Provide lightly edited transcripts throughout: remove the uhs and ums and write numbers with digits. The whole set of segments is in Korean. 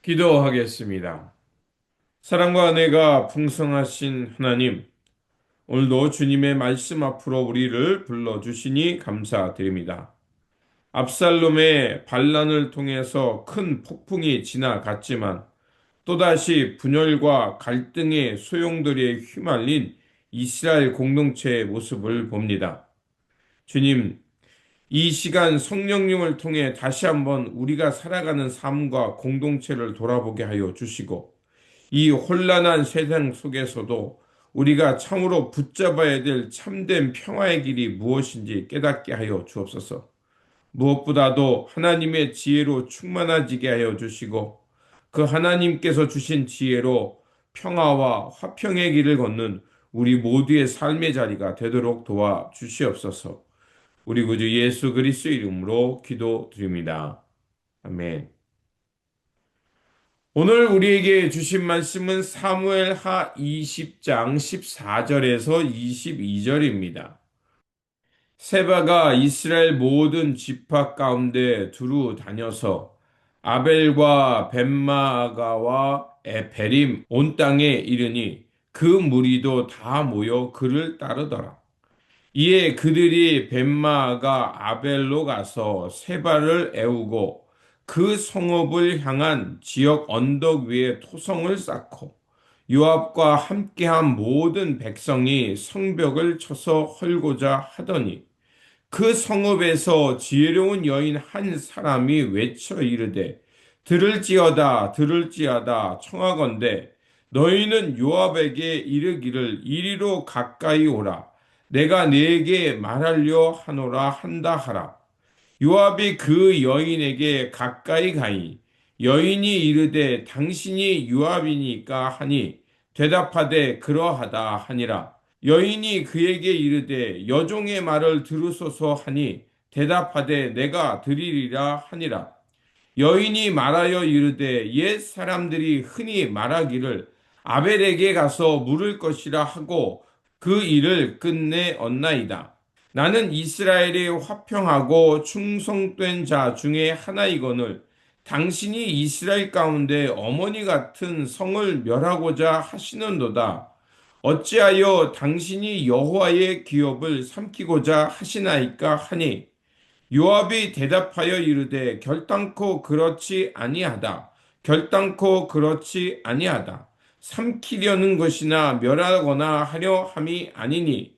기도하겠습니다. 사랑과 은혜가 풍성하신 하나님, 오늘도 주님의 말씀 앞으로 우리를 불러주시니 감사드립니다. 압살롬의 반란을 통해서 큰 폭풍이 지나갔지만 또다시 분열과 갈등의 소용돌이에 휘말린 이스라엘 공동체의 모습을 봅니다. 주님, 이 시간 성령님을 통해 다시 한번 우리가 살아가는 삶과 공동체를 돌아보게 하여 주시고 이 혼란한 세상 속에서도 우리가 참으로 붙잡아야 될 참된 평화의 길이 무엇인지 깨닫게 하여 주옵소서. 무엇보다도 하나님의 지혜로 충만해지게 하여 주시고 그 하나님께서 주신 지혜로 평화와 화평의 길을 걷는 우리 모두의 삶의 자리가 되도록 도와 주시옵소서. 우리 구주 예수 그리스도 이름으로 기도드립니다. 아멘. 오늘 우리에게 주신 말씀은 사무엘하 20장 14절에서 22절입니다. 세바가 이스라엘 모든 지파 가운데 두루 다녀서 아벨과 벳마아가와 에베림 온 땅에 이르니 그 무리도 다 모여 그를 따르더라. 이에 그들이 벳마아가 아벨로 가서 세바를 애우고 그 성읍을 향한 지역 언덕 위에 토성을 쌓고 요압과 함께한 모든 백성이 성벽을 쳐서 헐고자 하더니 그 성읍에서 지혜로운 여인 한 사람이 외쳐 이르되 들을지어다 들을지어다 청하건대 너희는 요압에게 이르기를 이리로 가까이 오라 내가 네게 말하려 하노라 한다 하라. 요압이 그 여인에게 가까이 가니 여인이 이르되 당신이 요압이니까 하니 대답하되 그러하다 하니라. 여인이 그에게 이르되 여종의 말을 들으소서 하니 대답하되 내가 들으리라 하니라. 여인이 말하여 이르되 옛 사람들이 흔히 말하기를 아벨에게 가서 물을 것이라 하고 그 일을 끝내 었나이다. 나는 이스라엘의 화평하고 충성된 자 중에 하나이거늘 당신이 이스라엘 가운데 어머니 같은 성을 멸하고자 하시는도다. 어찌하여 당신이 여호와의 기업을 삼키고자 하시나이까 하니 요압이 대답하여 이르되 결단코 그렇지 아니하다. 결단코 그렇지 아니하다. 삼키려는 것이나 멸하거나 하려 함이 아니니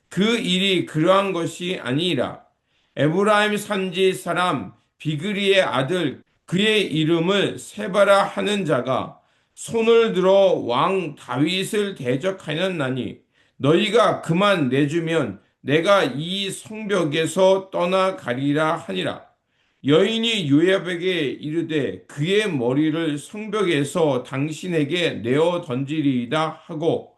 그 일이 그러한 것이 아니라 에브라임 산지 사람 비그리의 아들 그의 이름을 세바라 하는 자가 손을 들어 왕 다윗을 대적하였나니 너희가 그만 내주면 내가 이 성벽에서 떠나가리라 하니라. 여인이 요압에게 이르되 그의 머리를 성벽에서 당신에게 내어 던지리이다 하고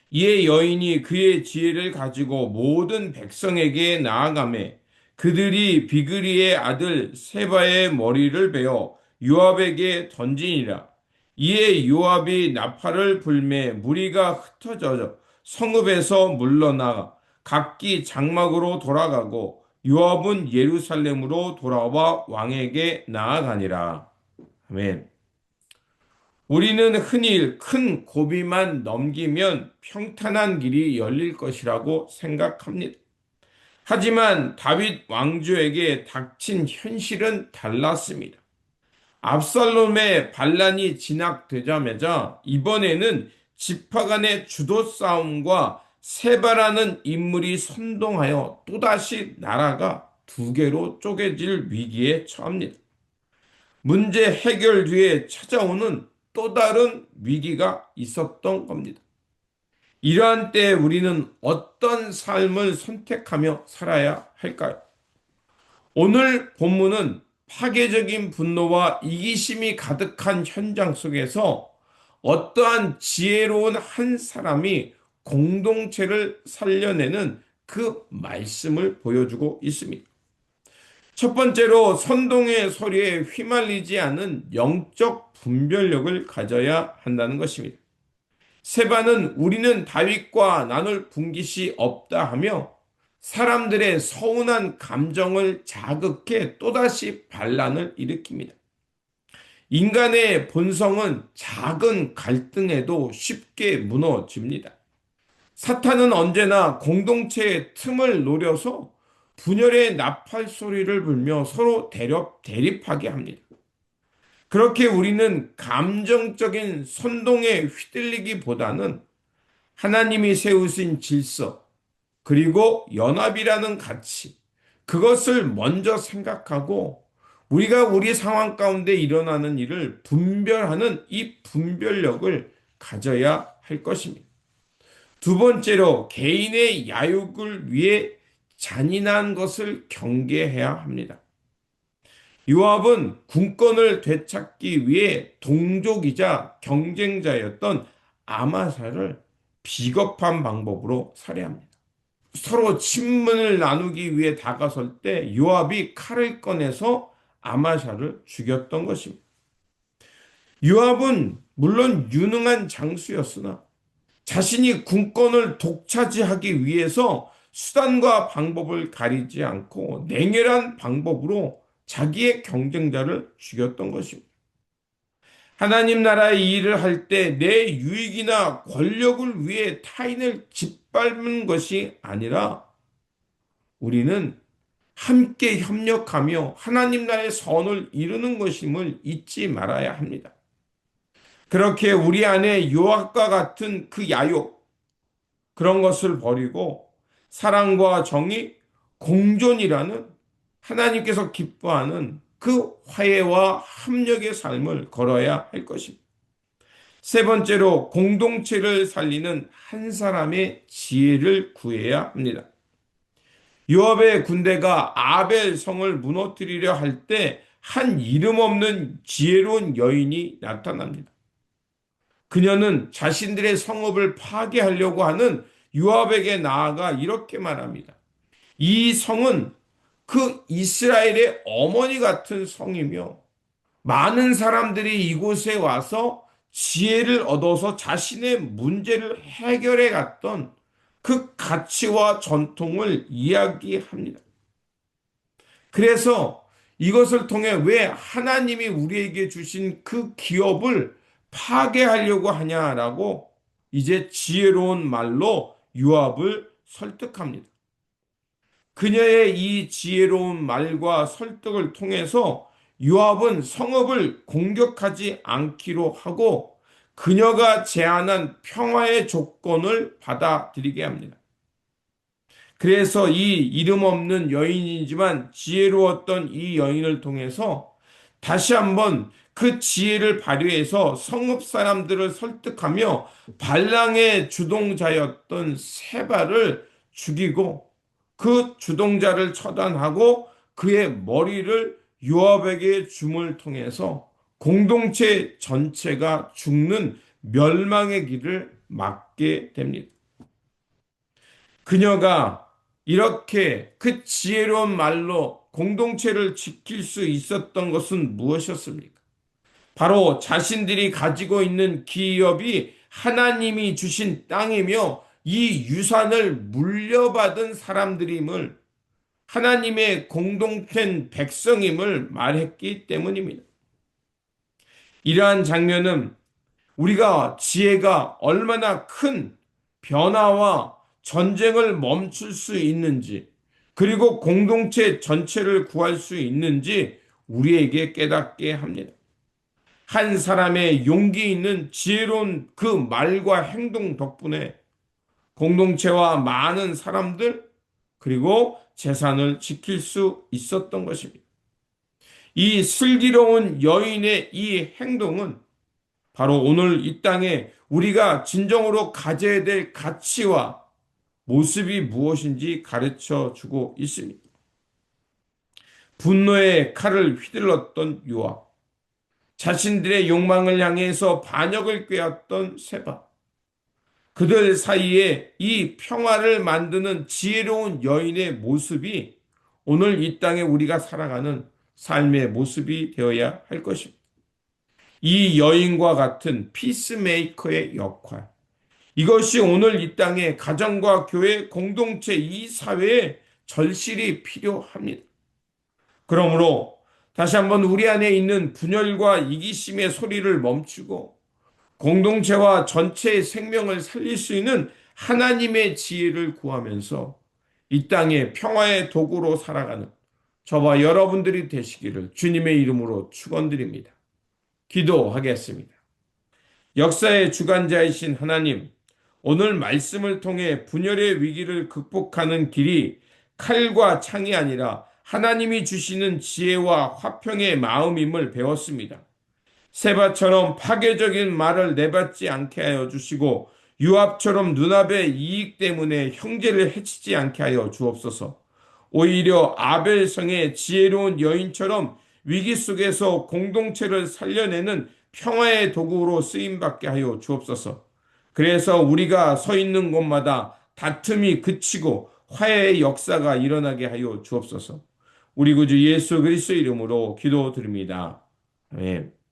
이에 여인이 그의 지혜를 가지고 모든 백성에게 나아가매 그들이 비그리의 아들 세바의 머리를 베어 요압에게 던지니라. 이에 요압이 나팔을 불매 무리가 흩어져 성읍에서 물러나가 각기 장막으로 돌아가고 요압은 예루살렘으로 돌아와 왕에게 나아가니라. 아멘. 우리는 흔히 큰 고비만 넘기면 평탄한 길이 열릴 것이라고 생각합니다. 하지만 다윗 왕조에게 닥친 현실은 달랐습니다. 압살롬의 반란이 진압되자마자 이번에는 지파 간의 주도 싸움과 세바라는 인물이 선동하여 또다시 나라가 두 개로 쪼개질 위기에 처합니다. 문제 해결 뒤에 찾아오는 또 다른 위기가 있었던 겁니다. 이러한 때에 우리는 어떤 삶을 선택하며 살아야 할까요? 오늘 본문은 파괴적인 분노와 이기심이 가득한 현장 속에서 어떠한 지혜로운 한 사람이 공동체를 살려내는 그 말씀을 보여주고 있습니다. 첫 번째로 선동의 소리에 휘말리지 않은 영적 분별력을 가져야 한다는 것입니다. 세바는 우리는 다윗과 나눌 분깃이 없다 하며 사람들의 서운한 감정을 자극해 또다시 반란을 일으킵니다. 인간의 본성은 작은 갈등에도 쉽게 무너집니다. 사탄은 언제나 공동체의 틈을 노려서 분열의 나팔 소리를 불며 서로 대립하게 합니다. 그렇게 우리는 감정적인 선동에 휘둘리기보다는 하나님이 세우신 질서, 그리고 연합이라는 가치, 그것을 먼저 생각하고 우리가 우리 상황 가운데 일어나는 일을 분별하는 이 분별력을 가져야 할 것입니다. 두 번째로 개인의 야욕을 위해 잔인한 것을 경계해야 합니다. 요압은 군권을 되찾기 위해 동족이자 경쟁자였던 아마사를 비겁한 방법으로 살해합니다. 서로 친문을 나누기 위해 다가설 때 요압이 칼을 꺼내서 아마샤를 죽였던 것입니다. 요압은 물론 유능한 장수였으나 자신이 군권을 독차지하기 위해서 수단과 방법을 가리지 않고 냉혈한 방법으로 자기의 경쟁자를 죽였던 것입니다. 하나님 나라의 일을 할 때 내 유익이나 권력을 위해 타인을 짓밟는 것이 아니라 우리는 함께 협력하며 하나님 나라의 선을 이루는 것임을 잊지 말아야 합니다. 그렇게 우리 안에 요압과 같은 그 야욕, 그런 것을 버리고 사랑과 정의, 공존이라는 하나님께서 기뻐하는 그 화해와 협력의 삶을 걸어야 할 것입니다. 세 번째로 공동체를 살리는 한 사람의 지혜를 구해야 합니다. 요압의 군대가 아벨 성을 무너뜨리려 할 때 한 이름 없는 지혜로운 여인이 나타납니다. 그녀는 자신들의 성읍을 파괴하려고 하는 요압에게 나아가 이렇게 말합니다. 이 성은 그 이스라엘의 어머니 같은 성이며 많은 사람들이 이곳에 와서 지혜를 얻어서 자신의 문제를 해결해 갔던 그 가치와 전통을 이야기합니다. 그래서 이것을 통해 왜 하나님이 우리에게 주신 그 기업을 파괴하려고 하냐라고 이제 지혜로운 말로 요압을 설득합니다. 그녀의 이 지혜로운 말과 설득을 통해서 요압은 성읍을 공격하지 않기로 하고 그녀가 제안한 평화의 조건을 받아들이게 합니다. 그래서 이 이름 없는 여인이지만 지혜로웠던 이 여인을 통해서 다시 한번 그 지혜를 발휘해서 성읍 사람들을 설득하며 반랑의 주동자였던 세바를 죽이고 그 주동자를 처단하고 그의 머리를 요압에게 줌을 통해서 공동체 전체가 죽는 멸망의 길을 막게 됩니다. 그녀가 이렇게 그 지혜로운 말로 공동체를 지킬 수 있었던 것은 무엇이었습니까? 바로 자신들이 가지고 있는 기업이 하나님이 주신 땅이며 이 유산을 물려받은 사람들임을 하나님의 공동된 백성임을 말했기 때문입니다. 이러한 장면은 우리가 지혜가 얼마나 큰 변화와 전쟁을 멈출 수 있는지, 그리고 공동체 전체를 구할 수 있는지 우리에게 깨닫게 합니다. 한 사람의 용기 있는 지혜로운 그 말과 행동 덕분에 공동체와 많은 사람들, 그리고 재산을 지킬 수 있었던 것입니다. 이 슬기로운 여인의 이 행동은 바로 오늘 이 땅에 우리가 진정으로 가져야 될 가치와 모습이 무엇인지 가르쳐 주고 있습니다. 분노의 칼을 휘둘렀던 요압, 자신들의 욕망을 향해서 반역을 꾀했던 세바, 그들 사이에 이 평화를 만드는 지혜로운 여인의 모습이 오늘 이 땅에 우리가 살아가는 삶의 모습이 되어야 할 것입니다. 이 여인과 같은 피스메이커의 역할, 이것이 오늘 이 땅에 가정과 교회, 공동체, 이 사회에 절실히 필요합니다. 그러므로 다시 한번 우리 안에 있는 분열과 이기심의 소리를 멈추고 공동체와 전체의 생명을 살릴 수 있는 하나님의 지혜를 구하면서 이 땅에 평화의 도구로 살아가는 저와 여러분들이 되시기를 주님의 이름으로 축원드립니다. 기도하겠습니다. 역사의 주관자이신 하나님, 오늘 말씀을 통해 분열의 위기를 극복하는 길이 칼과 창이 아니라 하나님이 주시는 지혜와 화평의 마음임을 배웠습니다. 세바처럼 파괴적인 말을 내받지 않게 하여 주시고 유압처럼 눈앞의 이익 때문에 형제를 해치지 않게 하여 주옵소서. 오히려 아벨성의 지혜로운 여인처럼 위기 속에서 공동체를 살려내는 평화의 도구로 쓰임받게 하여 주옵소서. 그래서 우리가 서 있는 곳마다 다툼이 그치고 화해의 역사가 일어나게 하여 주옵소서. 우리 구주 예수 그리스도 이름으로 기도드립니다. 아멘.